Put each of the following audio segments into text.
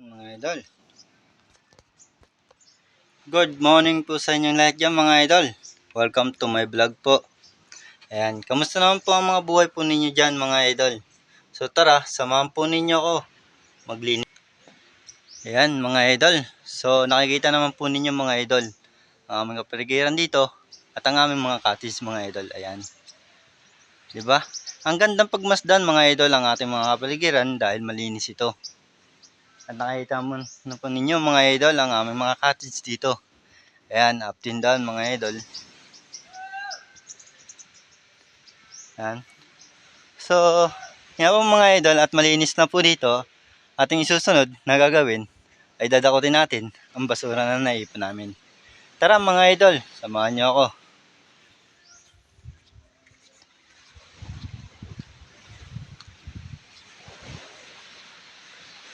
Mga idol, good morning po sa inyong lahat dyan mga idol. Welcome to my vlog po. Ayan, kamusta naman po ang mga buhay po ninyo dyan mga idol? So tara, samahan po ninyo ako maglinis. Ayan mga idol, so nakikita naman po ninyo mga idol ang aming kapaligiran dito at ang aming mga cottage mga idol. Ayan, diba? Ang gandang pagmasdan mga idol ang ating mga kapaligiran dahil malinis ito. At nakita mo na po ninyo mga idol ang aming mga cottage dito. Ayan, up and down mga idol. Ayan. So, yan po mga idol at malinis na po dito. Ating isusunod na gagawin ay dadakutin natin ang basura na naipon namin. Tara mga idol, samahan niyo ako.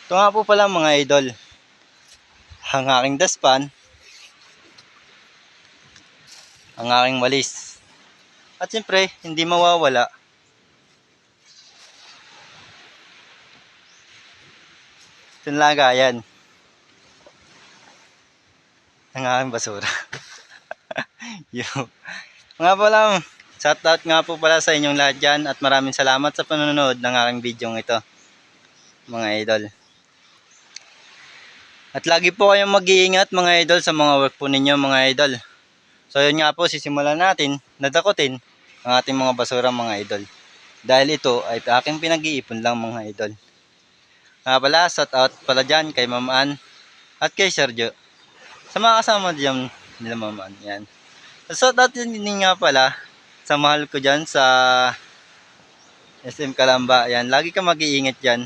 Ito nga po pala mga idol, ang aking dustpan, ang aking walis. At siyempre, hindi mawawala itong lagayan ng aking basura. Nga pala, shoutout nga po pala sa inyong lahat dyan at maraming salamat sa panonood ng aking video ito mga idol. At lagi po kayong mag-iingat mga idol sa mga work po ninyo mga idol. So yun nga po, sisimulan natin nadakutin ang ating mga basura mga idol. Dahil ito ay aking pinag-iipon lang mga idol. Nga pala, shoutout pala dyan kay Ma'am Ann at kay Sergio. Sa mga kasama dyan nila Ma'am Ann. Yan. Shoutout din nga pala sa mahal ko dyan sa SM Calamba. Yan. Lagi ka mag-iingat dyan.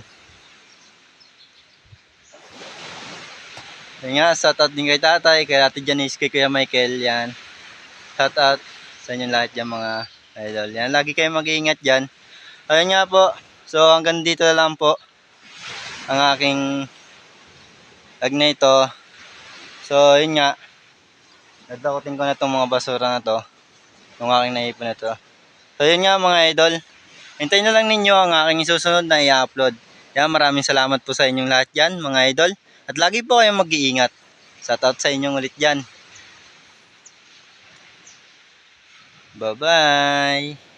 Yan nga, shoutout din kay tatay, kay ate Janice, kay Kuya Michael. Yan. Shoutout sa inyong lahat dyan mga idol. Yan. Lagi kayo mag-iingat dyan. Ayun nga po. So hanggang dito na lang po ang aking vlog na ito. So yun nga, nadakutin ko na itong mga basura na to, yung aking naipon na to. So yun nga mga idol, hintayin na lang ninyo ang aking isusunod na i-upload. Yan, maraming salamat po sa inyong lahat dyan mga idol. At lagi po kayong mag-iingat. Shoutout sa inyong ulit dyan. Bye bye.